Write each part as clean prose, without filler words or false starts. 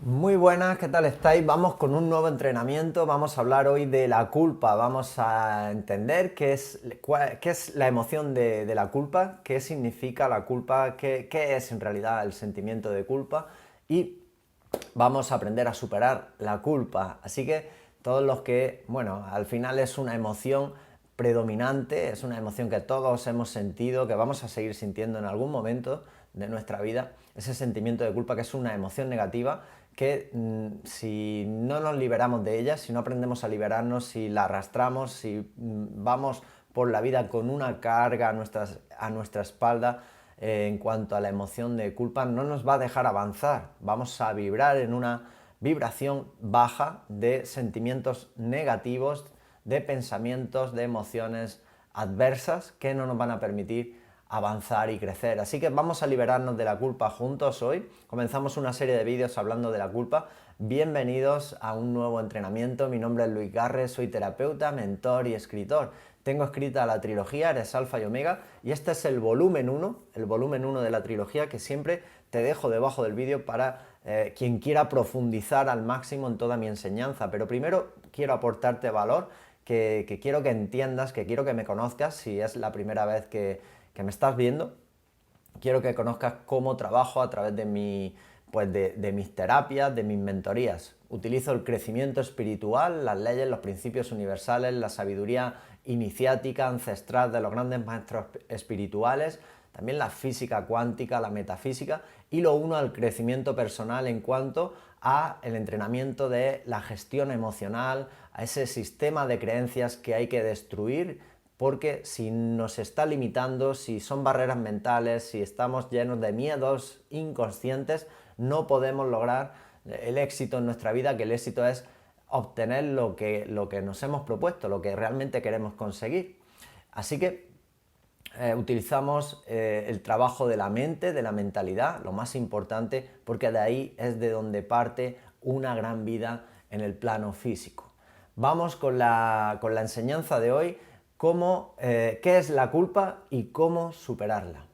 Muy buenas, ¿qué tal estáis? Vamos con un nuevo entrenamiento, vamos a hablar hoy de la culpa, vamos a entender qué es la emoción de la culpa, qué significa la culpa, qué es en realidad el sentimiento de culpa y vamos a aprender a superar la culpa. Así que todos los que, bueno, al final es una emoción predominante, es una emoción que todos hemos sentido, que vamos a seguir sintiendo en algún momento de nuestra vida, ese sentimiento de culpa que es una emoción negativa que si no nos liberamos de ella, si no aprendemos a liberarnos, si la arrastramos, si vamos por la vida con una carga a nuestra espalda, en cuanto a la emoción de culpa, no nos va a dejar avanzar. Vamos a vibrar en una vibración baja de sentimientos negativos, de pensamientos, de emociones adversas que no nos van a permitir avanzar y crecer. Así que vamos a liberarnos de la culpa juntos hoy. Comenzamos una serie de vídeos hablando de la culpa. Bienvenidos a un nuevo entrenamiento. Mi nombre es Luis Garre, soy terapeuta, mentor y escritor. Tengo escrita la trilogía Eres Alfa y Omega y este es el volumen 1 de la trilogía que siempre te dejo debajo del vídeo para quien quiera profundizar al máximo en toda mi enseñanza. Pero primero quiero aportarte valor, que quiero que entiendas, que quiero que me conozcas si es la primera vez que me estás viendo. Quiero que conozcas cómo trabajo a través de de mis terapias, de mis mentorías. Utilizo el crecimiento espiritual, las leyes, los principios universales, la sabiduría iniciática, ancestral de los grandes maestros espirituales, también la física cuántica, la metafísica, y lo uno al crecimiento personal en cuanto a el entrenamiento de la gestión emocional, a ese sistema de creencias que hay que destruir, porque si nos está limitando, si son barreras mentales, si estamos llenos de miedos inconscientes, no podemos lograr el éxito en nuestra vida, que el éxito es obtener lo que nos hemos propuesto, lo que realmente queremos conseguir. Así que utilizamos el trabajo de la mente, de la mentalidad, lo más importante, porque de ahí es de donde parte una gran vida en el plano físico. Vamos con la enseñanza de hoy, qué es la culpa y cómo superarla.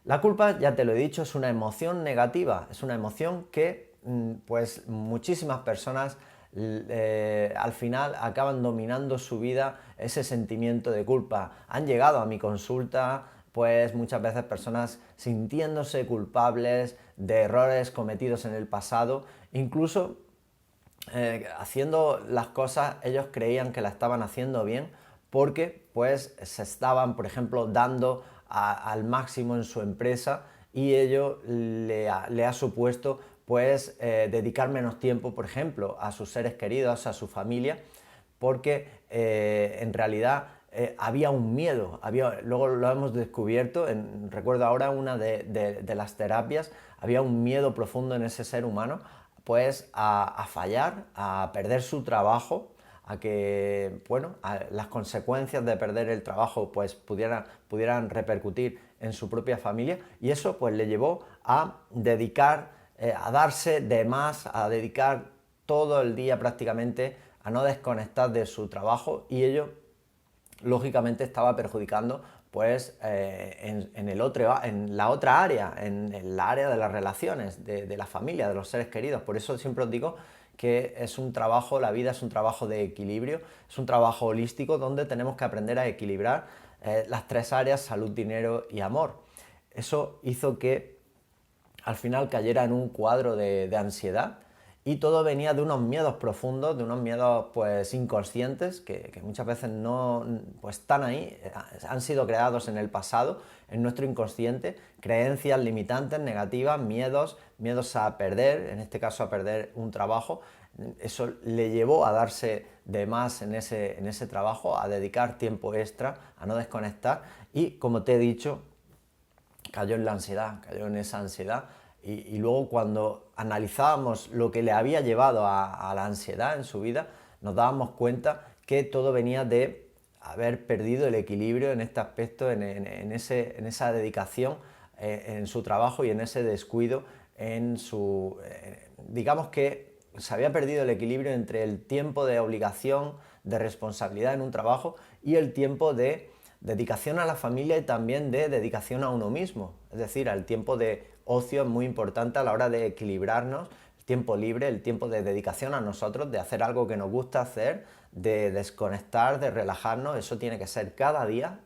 La culpa, ya te lo he dicho, es una emoción negativa, es una emoción que pues muchísimas personas al final acaban dominando su vida ese sentimiento de culpa. Han llegado a mi consulta pues muchas veces personas sintiéndose culpables de errores cometidos en el pasado, incluso haciendo las cosas ellos creían que la estaban haciendo bien porque pues se estaban, por ejemplo, dando al máximo en su empresa y ello le ha supuesto pues dedicar menos tiempo, por ejemplo, a sus seres queridos, a su familia, porque en realidad había un miedo, luego lo hemos descubierto, recuerdo ahora una de las terapias, había un miedo profundo en ese ser humano pues a fallar, a perder su trabajo, a que bueno, las consecuencias de perder el trabajo pues pudieran repercutir en su propia familia, y eso pues le llevó a dedicar, a darse de más, a dedicar todo el día prácticamente a no desconectar de su trabajo, y ello lógicamente estaba perjudicando pues en la otra área, en la área de las relaciones, de la familia, de los seres queridos. Por eso siempre os digo que es un trabajo, la vida es un trabajo de equilibrio, es un trabajo holístico donde tenemos que aprender a equilibrar las tres áreas: salud, dinero y amor. Eso hizo que al final cayera en un cuadro de ansiedad, y todo venía de unos miedos profundos, de unos miedos pues inconscientes que muchas veces no pues están ahí, han sido creados en el pasado, en nuestro inconsciente, creencias limitantes, negativas, miedos a perder, en este caso a perder un trabajo. Eso le llevó a darse de más en ese trabajo, a dedicar tiempo extra, a no desconectar, y como te he dicho, cayó en la ansiedad, cayó en esa ansiedad, y luego cuando analizábamos lo que le había llevado a la ansiedad en su vida, nos dábamos cuenta que todo venía de haber perdido el equilibrio en este aspecto, en esa dedicación en su trabajo, y en ese descuido en su... digamos que se había perdido el equilibrio entre el tiempo de obligación, de responsabilidad en un trabajo, y el tiempo de dedicación a la familia y también de dedicación a uno mismo. Es decir, el tiempo de ocio es muy importante a la hora de equilibrarnos. El tiempo libre, el tiempo de dedicación a nosotros, de hacer algo que nos gusta hacer, de desconectar, de relajarnos, eso tiene que ser cada día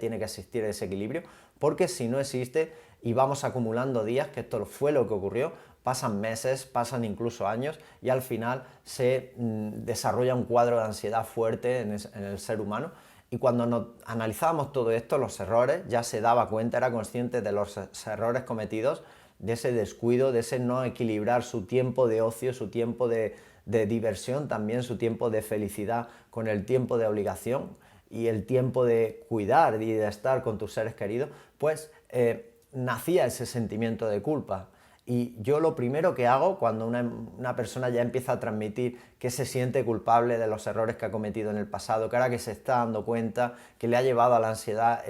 tiene que existir ese equilibrio, porque si no existe y vamos acumulando días, que esto fue lo que ocurrió, pasan meses, pasan incluso años y al final se desarrolla un cuadro de ansiedad fuerte en el ser humano. Y cuando nos analizábamos todo esto, los errores, ya se daba cuenta, era consciente de los errores cometidos, de ese descuido, de ese no equilibrar su tiempo de ocio, su tiempo de diversión, también su tiempo de felicidad con el tiempo de obligación y el tiempo de cuidar y de estar con tus seres queridos, pues nacía ese sentimiento de culpa. Y yo lo primero que hago cuando una persona ya empieza a transmitir que se siente culpable de los errores que ha cometido en el pasado, que ahora que se está dando cuenta, que le ha llevado a la ansiedad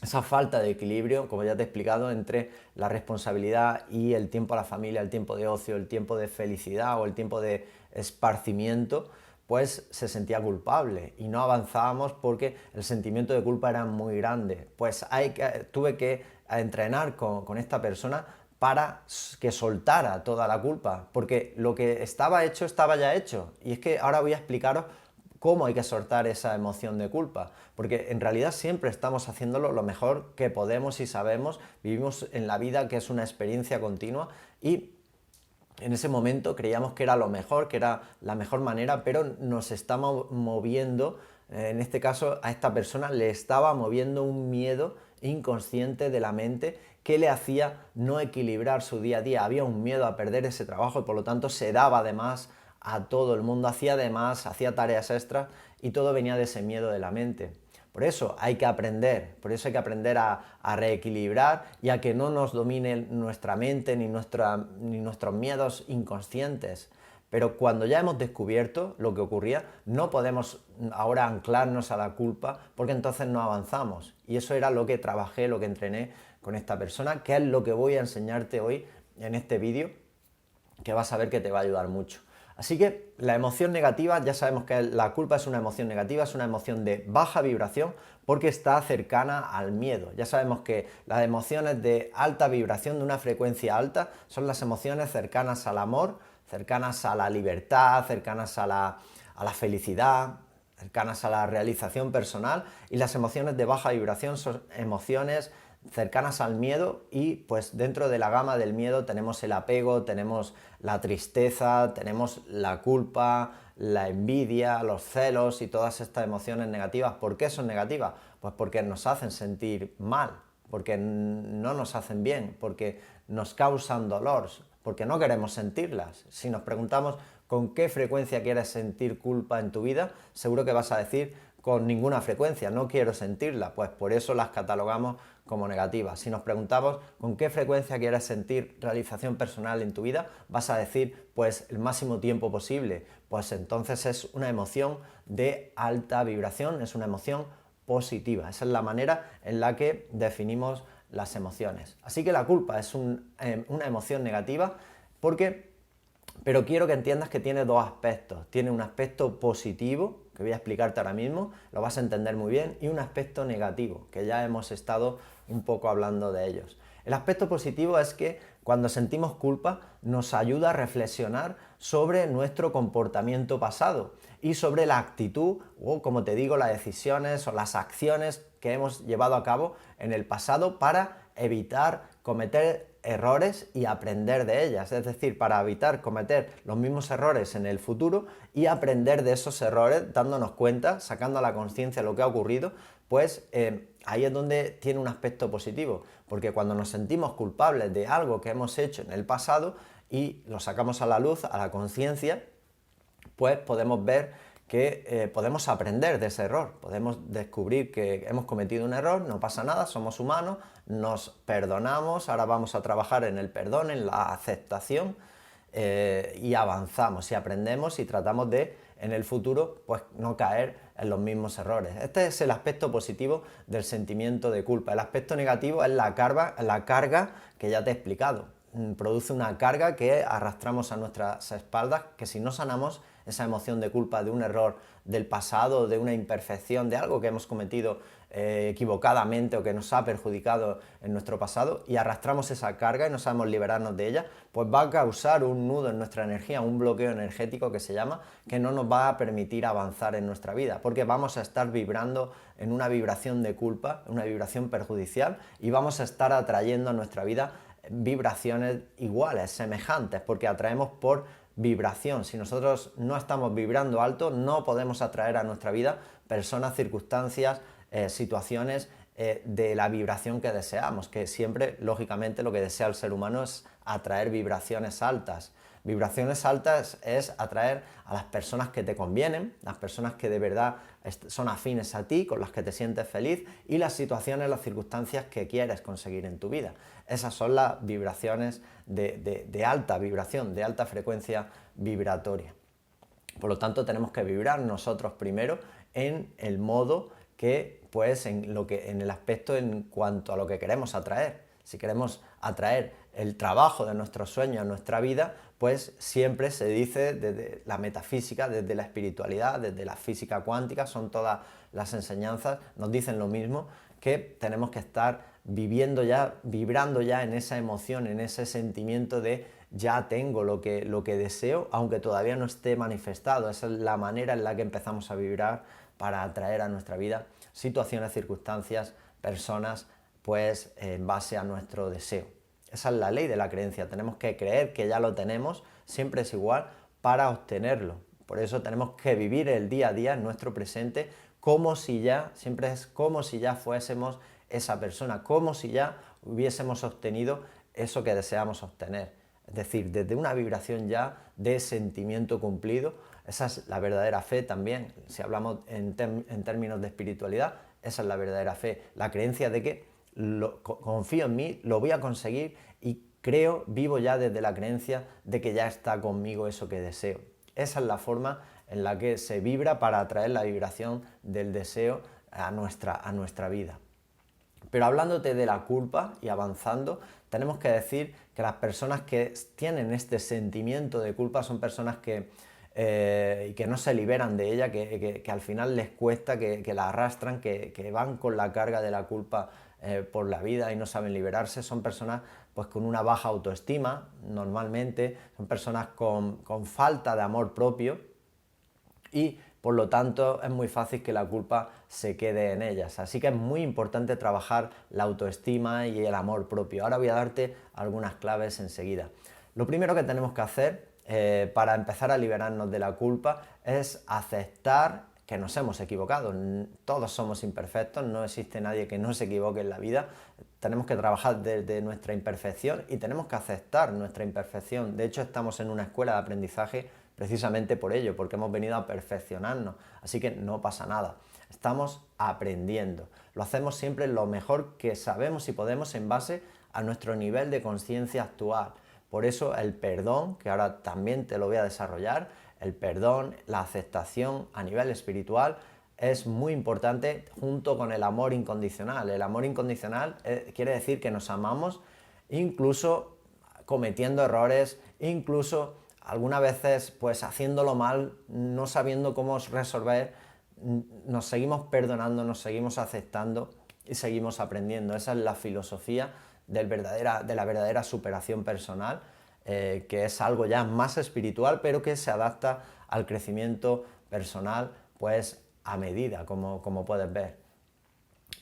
esa falta de equilibrio, como ya te he explicado, entre la responsabilidad y el tiempo a la familia, el tiempo de ocio, el tiempo de felicidad o el tiempo de esparcimiento, pues se sentía culpable y no avanzábamos porque el sentimiento de culpa era muy grande. Pues tuve que entrenar con esta persona para que soltara toda la culpa, porque lo que estaba hecho estaba ya hecho. Y es que ahora voy a explicaros cómo hay que soltar esa emoción de culpa, porque en realidad siempre estamos haciéndolo lo mejor que podemos y sabemos, vivimos en la vida que es una experiencia continua y en ese momento creíamos que era lo mejor, que era la mejor manera, pero nos estamos moviendo, en este caso a esta persona le estaba moviendo un miedo inconsciente de la mente que le hacía no equilibrar su día a día. Había un miedo a perder ese trabajo y por lo tanto se daba de más a todo el mundo, hacía de más, hacía tareas extras y todo venía de ese miedo de la mente. Por eso hay que aprender, a reequilibrar y a que no nos domine nuestra mente ni nuestros miedos inconscientes. Pero cuando ya hemos descubierto lo que ocurría, no podemos ahora anclarnos a la culpa porque entonces no avanzamos. Y eso era lo que trabajé, lo que entrené con esta persona, que es lo que voy a enseñarte hoy en este vídeo, que vas a ver que te va a ayudar mucho. Así que la emoción negativa, ya sabemos que la culpa es una emoción negativa, es una emoción de baja vibración porque está cercana al miedo. Ya sabemos que las emociones de alta vibración, de una frecuencia alta, son las emociones cercanas al amor, cercanas a la libertad, cercanas a la felicidad, cercanas a la realización personal, y las emociones de baja vibración son emociones cercanas al miedo y pues dentro de la gama del miedo tenemos el apego, tenemos la tristeza, tenemos la culpa, la envidia, los celos y todas estas emociones negativas. ¿Por qué son negativas? Pues porque nos hacen sentir mal, porque no nos hacen bien, porque nos causan dolor, porque no queremos sentirlas. Si nos preguntamos con qué frecuencia quieres sentir culpa en tu vida, seguro que vas a decir con ninguna frecuencia, no quiero sentirla, pues por eso las catalogamos como negativas. Si nos preguntamos con qué frecuencia quieres sentir realización personal en tu vida, vas a decir pues el máximo tiempo posible, pues entonces es una emoción de alta vibración, es una emoción positiva. Esa es la manera en la que definimos las emociones. Así que la culpa es una emoción negativa pero quiero que entiendas que tiene dos aspectos. Tiene un aspecto positivo, que voy a explicarte ahora mismo, lo vas a entender muy bien, y un aspecto negativo, que ya hemos estado un poco hablando de ellos. El aspecto positivo es que cuando sentimos culpa nos ayuda a reflexionar sobre nuestro comportamiento pasado y sobre la actitud o, como te digo, las decisiones o las acciones que hemos llevado a cabo en el pasado para evitar cometer errores y aprender de ellas, es decir, para evitar cometer los mismos errores en el futuro y aprender de esos errores, dándonos cuenta, sacando a la conciencia lo que ha ocurrido, pues ahí es donde tiene un aspecto positivo, porque cuando nos sentimos culpables de algo que hemos hecho en el pasado y lo sacamos a la luz, a la conciencia, pues podemos ver que podemos aprender de ese error, podemos descubrir que hemos cometido un error, no pasa nada, somos humanos, nos perdonamos, ahora vamos a trabajar en el perdón, en la aceptación y avanzamos y aprendemos y tratamos de en el futuro pues no caer en los mismos errores. Este es el aspecto positivo del sentimiento de culpa. El aspecto negativo es la carga que ya te he explicado. Produce una carga que arrastramos a nuestras espaldas que si no sanamos esa emoción de culpa de un error del pasado, de una imperfección, de algo que hemos cometido equivocadamente o que nos ha perjudicado en nuestro pasado, y arrastramos esa carga y no sabemos liberarnos de ella, pues va a causar un nudo en nuestra energía, un bloqueo energético que se llama, que no nos va a permitir avanzar en nuestra vida, porque vamos a estar vibrando en una vibración de culpa, una vibración perjudicial, y vamos a estar atrayendo a nuestra vida vibraciones iguales, semejantes, porque atraemos por vibración. Si nosotros no estamos vibrando alto, no podemos atraer a nuestra vida personas, circunstancias, situaciones de la vibración que deseamos, que siempre, lógicamente, lo que desea el ser humano es atraer vibraciones altas. Vibraciones altas es atraer a las personas que te convienen, las personas que de verdad son afines a ti, con las que te sientes feliz, y las situaciones, las circunstancias que quieres conseguir en tu vida. Esas son las vibraciones de alta vibración, de alta frecuencia vibratoria. Por lo tanto, tenemos que vibrar nosotros primero en el modo que, pues, en el aspecto en cuanto a lo que queremos atraer. Si queremos atraer el trabajo de nuestros sueños a nuestra vida, pues siempre se dice desde la metafísica, desde la espiritualidad, desde la física cuántica, son todas las enseñanzas, nos dicen lo mismo, que tenemos que estar viviendo ya, vibrando ya en esa emoción, en ese sentimiento de ya tengo lo que deseo, aunque todavía no esté manifestado. Esa es la manera en la que empezamos a vibrar para atraer a nuestra vida situaciones, circunstancias, personas, pues en base a nuestro deseo. Esa es la ley de la creencia. Tenemos que creer que ya lo tenemos, siempre es igual, para obtenerlo. Por eso tenemos que vivir el día a día en nuestro presente como si ya, siempre es como si ya fuésemos esa persona, como si ya hubiésemos obtenido eso que deseamos obtener. Es decir, desde una vibración ya de sentimiento cumplido. Esa es la verdadera fe también. Si hablamos en términos de espiritualidad, esa es la verdadera fe. La creencia de que confío en mí, lo voy a conseguir y creo, vivo ya desde la creencia de que ya está conmigo eso que deseo. Esa es la forma en la que se vibra para atraer la vibración del deseo a nuestra vida. Pero hablándote de la culpa y avanzando, tenemos que decir que las personas que tienen este sentimiento de culpa son personas que no se liberan de ella, que al final les cuesta, que la arrastran, que van con la carga de la culpa por la vida y no saben liberarse. Son personas pues con una baja autoestima normalmente, son personas con falta de amor propio, y por lo tanto es muy fácil que la culpa se quede en ellas. Así que es muy importante trabajar la autoestima y el amor propio. Ahora voy a darte algunas claves enseguida. Lo primero que tenemos que hacer para empezar a liberarnos de la culpa es aceptar que nos hemos equivocado. Todos somos imperfectos, no existe nadie que no se equivoque en la vida. Tenemos que trabajar desde nuestra imperfección y tenemos que aceptar nuestra imperfección. De hecho, estamos en una escuela de aprendizaje precisamente por ello, porque hemos venido a perfeccionarnos. Así que no pasa nada. Estamos aprendiendo. Lo hacemos siempre lo mejor que sabemos y podemos en base a nuestro nivel de conciencia actual. Por eso el perdón, que ahora también te lo voy a desarrollar, el perdón, la aceptación a nivel espiritual es muy importante junto con el amor incondicional. El amor incondicional quiere decir que nos amamos incluso cometiendo errores, incluso algunas veces pues haciéndolo mal, no sabiendo cómo resolver, nos seguimos perdonando, nos seguimos aceptando y seguimos aprendiendo. Esa es la filosofía de la verdadera superación personal, que es algo ya más espiritual, pero que se adapta al crecimiento personal pues a medida, como puedes ver.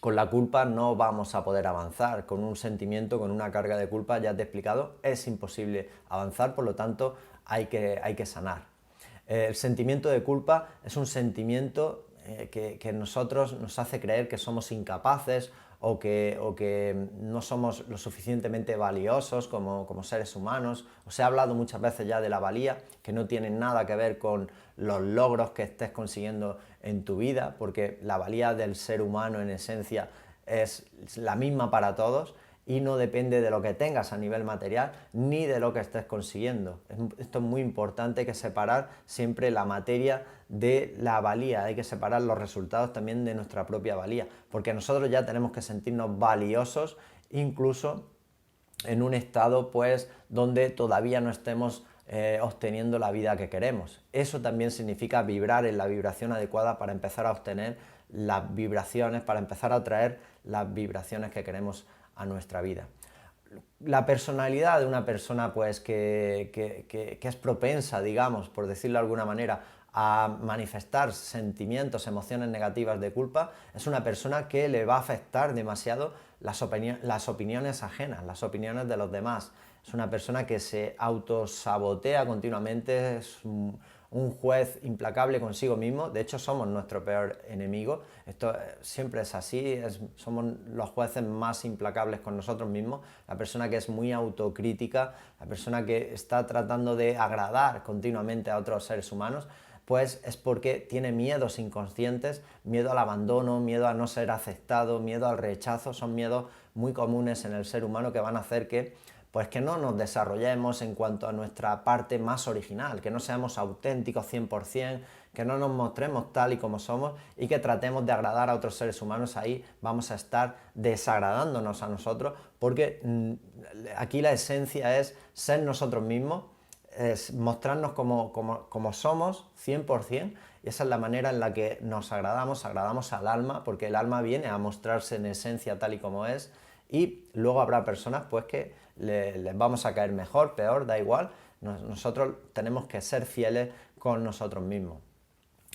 Con la culpa no vamos a poder avanzar, con un sentimiento, con una carga de culpa, ya te he explicado, es imposible avanzar, por lo tanto hay que sanar. El sentimiento de culpa es un sentimiento que nosotros nos hace creer que somos incapaces o que no somos lo suficientemente valiosos como seres humanos. Os he hablado muchas veces ya de la valía, que no tiene nada que ver con los logros que estés consiguiendo en tu vida, porque la valía del ser humano en esencia es la misma para todos y no depende de lo que tengas a nivel material ni de lo que estés consiguiendo. Esto es muy importante, hay que separar siempre la materia de la valía, hay que separar los resultados también de nuestra propia valía, porque nosotros ya tenemos que sentirnos valiosos incluso en un estado pues donde todavía no estemos obteniendo la vida que queremos. Eso también significa vibrar en la vibración adecuada para empezar a obtener las vibraciones, para empezar a atraer las vibraciones que queremos a nuestra vida. La personalidad de una persona pues, que es propensa, digamos, por decirlo de alguna manera, a manifestar sentimientos, emociones negativas de culpa, es una persona que le va a afectar demasiado las opiniones ajenas, las opiniones de los demás. Es una persona que se autosabotea continuamente, es un juez implacable consigo mismo. De hecho, somos nuestro peor enemigo. Esto siempre es así, somos los jueces más implacables con nosotros mismos. La persona que es muy autocrítica, la persona que está tratando de agradar continuamente a otros seres humanos, pues es porque tiene miedos inconscientes, miedo al abandono, miedo a no ser aceptado, miedo al rechazo. Son miedos muy comunes en el ser humano que van a hacer que no nos desarrollemos en cuanto a nuestra parte más original, que no seamos auténticos 100%, que no nos mostremos tal y como somos y que tratemos de agradar a otros seres humanos. Ahí vamos a estar desagradándonos a nosotros, porque aquí la esencia es ser nosotros mismos, es mostrarnos como somos 100%, y esa es la manera en la que nos agradamos al alma, porque el alma viene a mostrarse en esencia tal y como es. Y luego habrá personas pues que les vamos a caer mejor, peor, da igual. Nosotros tenemos que ser fieles con nosotros mismos.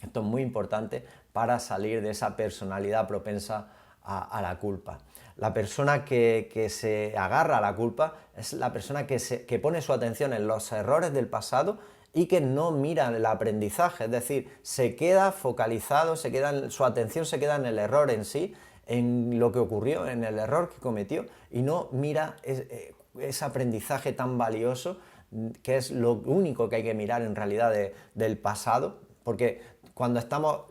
Esto es muy importante para salir de esa personalidad propensa a la culpa. La persona que se agarra a la culpa es la persona que pone su atención en los errores del pasado y que no mira el aprendizaje, es decir, se queda focalizado, su atención se queda en el error en sí, en lo que ocurrió, en el error que cometió, y no mira ese aprendizaje tan valioso, que es lo único que hay que mirar en realidad del pasado, porque cuando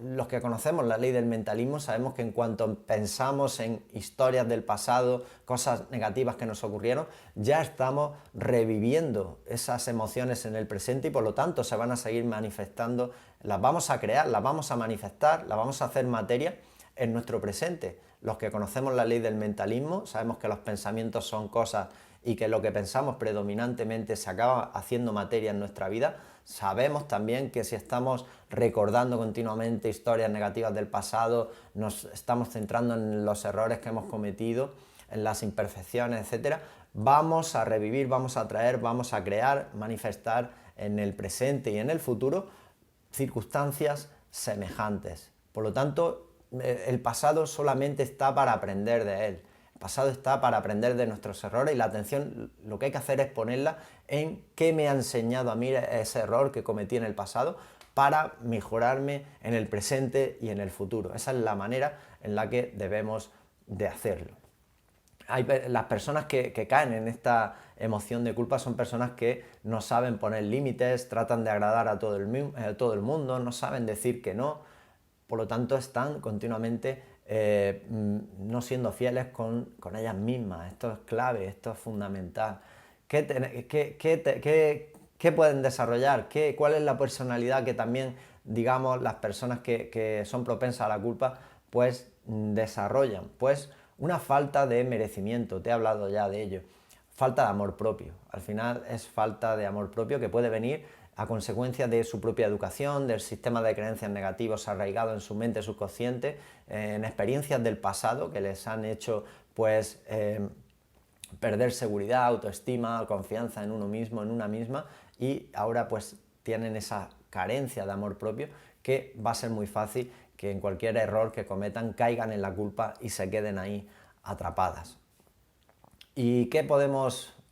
los que conocemos la ley del mentalismo, sabemos que en cuanto pensamos en historias del pasado, cosas negativas que nos ocurrieron, ya estamos reviviendo esas emociones en el presente y por lo tanto se van a seguir manifestando, las vamos a crear, las vamos a manifestar, las vamos a hacer materia en nuestro presente. Los que conocemos la ley del mentalismo sabemos que los pensamientos son cosas y que lo que pensamos predominantemente se acaba haciendo materia en nuestra vida. Sabemos también que si estamos recordando continuamente historias negativas del pasado, nos estamos centrando en los errores que hemos cometido, en las imperfecciones, etc., vamos a revivir, vamos a traer, vamos a crear, manifestar en el presente y en el futuro circunstancias semejantes. Por lo tanto, el pasado solamente está para aprender de él. El pasado está para aprender de nuestros errores y la atención lo que hay que hacer es ponerla en qué me ha enseñado a mí ese error que cometí en el pasado para mejorarme en el presente y en el futuro. Esa es la manera en la que debemos de hacerlo. Las personas que caen en esta emoción de culpa son personas que no saben poner límites, tratan de agradar a todo el mundo, no saben decir que no, por lo tanto están continuamente no siendo fieles con ellas mismas. Esto es clave, esto es fundamental. ¿Qué pueden desarrollar? ¿Cuál es la personalidad que también, digamos, las personas que son propensas a la culpa, pues desarrollan? Pues una falta de merecimiento, te he hablado ya de ello. Falta de amor propio. Al final es falta de amor propio que puede venir a consecuencia de su propia educación, del sistema de creencias negativos arraigado en su mente subconsciente, en experiencias del pasado que les han hecho pues perder seguridad, autoestima, confianza en uno mismo, en una misma, y ahora pues tienen esa carencia de amor propio que va a ser muy fácil que en cualquier error que cometan caigan en la culpa y se queden ahí atrapadas. ¿Y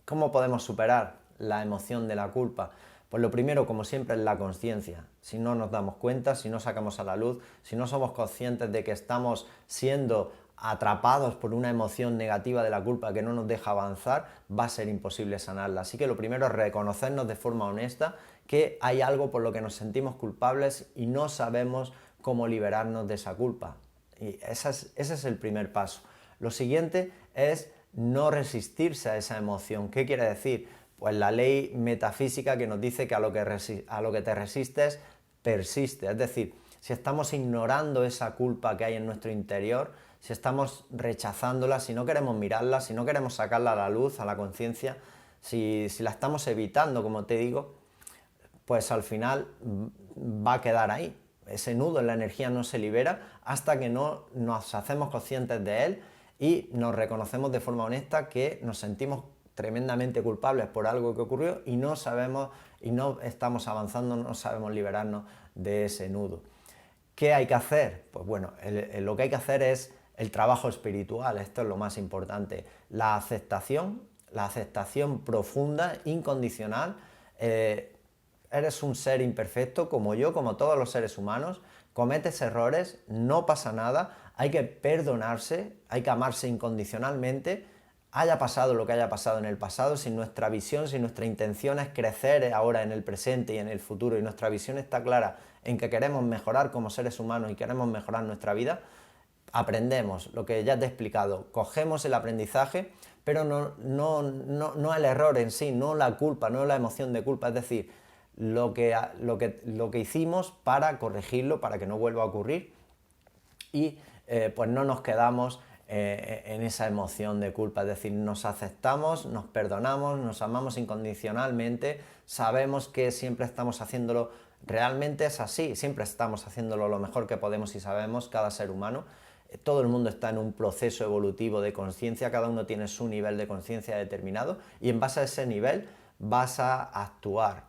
cómo podemos superar la emoción de la culpa? Pues lo primero, como siempre, es la conciencia. Si no nos damos cuenta, si no sacamos a la luz, si no somos conscientes de que estamos siendo atrapados por una emoción negativa de la culpa que no nos deja avanzar, va a ser imposible sanarla. Así que lo primero es reconocernos de forma honesta que hay algo por lo que nos sentimos culpables y no sabemos cómo liberarnos de esa culpa. Y ese es el primer paso. Lo siguiente es no resistirse a esa emoción. ¿Qué quiere decir? Pues la ley metafísica que nos dice que a lo que te resistes, persiste. Es decir, si estamos ignorando esa culpa que hay en nuestro interior, si estamos rechazándola, si no queremos mirarla, si no queremos sacarla a la luz, a la conciencia, si la estamos evitando, como te digo, pues al final va a quedar ahí. Ese nudo en la energía no se libera hasta que no nos hacemos conscientes de él y nos reconocemos de forma honesta que nos sentimos tremendamente culpables por algo que ocurrió y no sabemos y no estamos avanzando, no sabemos liberarnos de ese nudo. ¿Qué hay que hacer? Pues bueno, lo que hay que hacer es el trabajo espiritual, esto es lo más importante, la aceptación profunda, incondicional. Eres un ser imperfecto como yo, como todos los seres humanos, cometes errores, no pasa nada, hay que perdonarse, hay que amarse incondicionalmente, haya pasado lo que haya pasado en el pasado, si nuestra visión, si nuestra intención es crecer ahora en el presente y en el futuro y nuestra visión está clara en que queremos mejorar como seres humanos y queremos mejorar nuestra vida, aprendemos lo que ya te he explicado, cogemos el aprendizaje, pero no el error en sí, no la culpa, no la emoción de culpa, es decir, lo que hicimos para corregirlo, para que no vuelva a ocurrir y pues no nos quedamos en esa emoción de culpa, es decir, nos aceptamos, nos perdonamos, nos amamos incondicionalmente, sabemos que siempre estamos haciéndolo, realmente es así, siempre estamos haciéndolo lo mejor que podemos y sabemos, cada ser humano, todo el mundo está en un proceso evolutivo de conciencia, cada uno tiene su nivel de conciencia determinado y en base a ese nivel vas a actuar.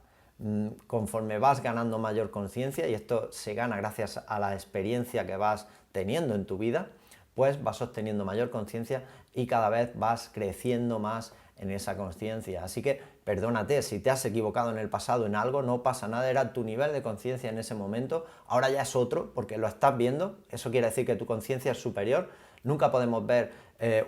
Conforme vas ganando mayor conciencia, y esto se gana gracias a la experiencia que vas teniendo en tu vida, pues vas obteniendo mayor conciencia y cada vez vas creciendo más en esa conciencia. Así que perdónate, si te has equivocado en el pasado en algo, no pasa nada, era tu nivel de conciencia en ese momento, ahora ya es otro, porque lo estás viendo, eso quiere decir que tu conciencia es superior, nunca podemos ver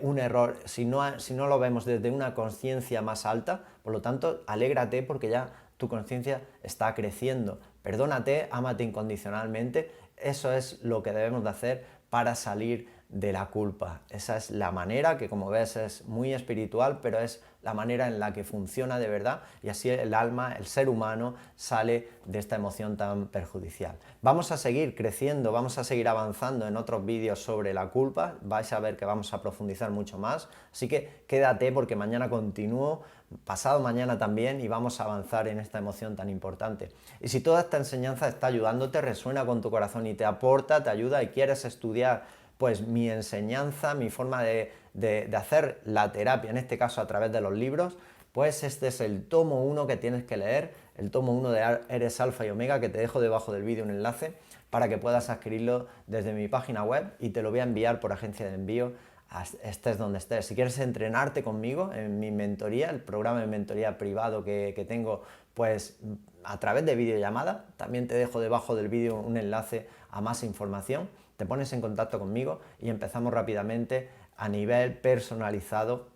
un error si no lo vemos desde una conciencia más alta, por lo tanto, alégrate porque ya tu conciencia está creciendo, perdónate, ámate incondicionalmente, eso es lo que debemos de hacer para salir de la culpa. Esa es la manera que, como ves, es muy espiritual, pero es la manera en la que funciona de verdad y así el alma, el ser humano, sale de esta emoción tan perjudicial. Vamos a seguir creciendo, vamos a seguir avanzando en otros vídeos sobre la culpa, vais a ver que vamos a profundizar mucho más, así que quédate porque mañana continúo, pasado mañana también y vamos a avanzar en esta emoción tan importante. Y si toda esta enseñanza está ayudándote, resuena con tu corazón y te aporta, te ayuda y quieres estudiar pues mi enseñanza, mi forma de hacer la terapia, en este caso a través de los libros, pues este es el tomo 1 que tienes que leer, el tomo 1 de Eres Alfa y Omega, que te dejo debajo del vídeo un enlace para que puedas adquirirlo desde mi página web y te lo voy a enviar por agencia de envío, estés donde estés. Si quieres entrenarte conmigo en mi mentoría, el programa de mentoría privado que tengo, pues a través de videollamada, también te dejo debajo del vídeo un enlace a más información. Te pones en contacto conmigo y empezamos rápidamente a nivel personalizado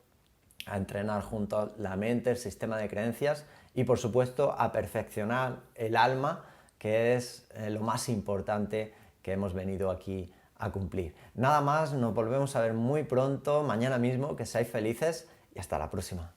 a entrenar juntos la mente, el sistema de creencias y por supuesto a perfeccionar el alma, que es lo más importante que hemos venido aquí a cumplir. Nada más, nos volvemos a ver muy pronto, mañana mismo, que seáis felices y hasta la próxima.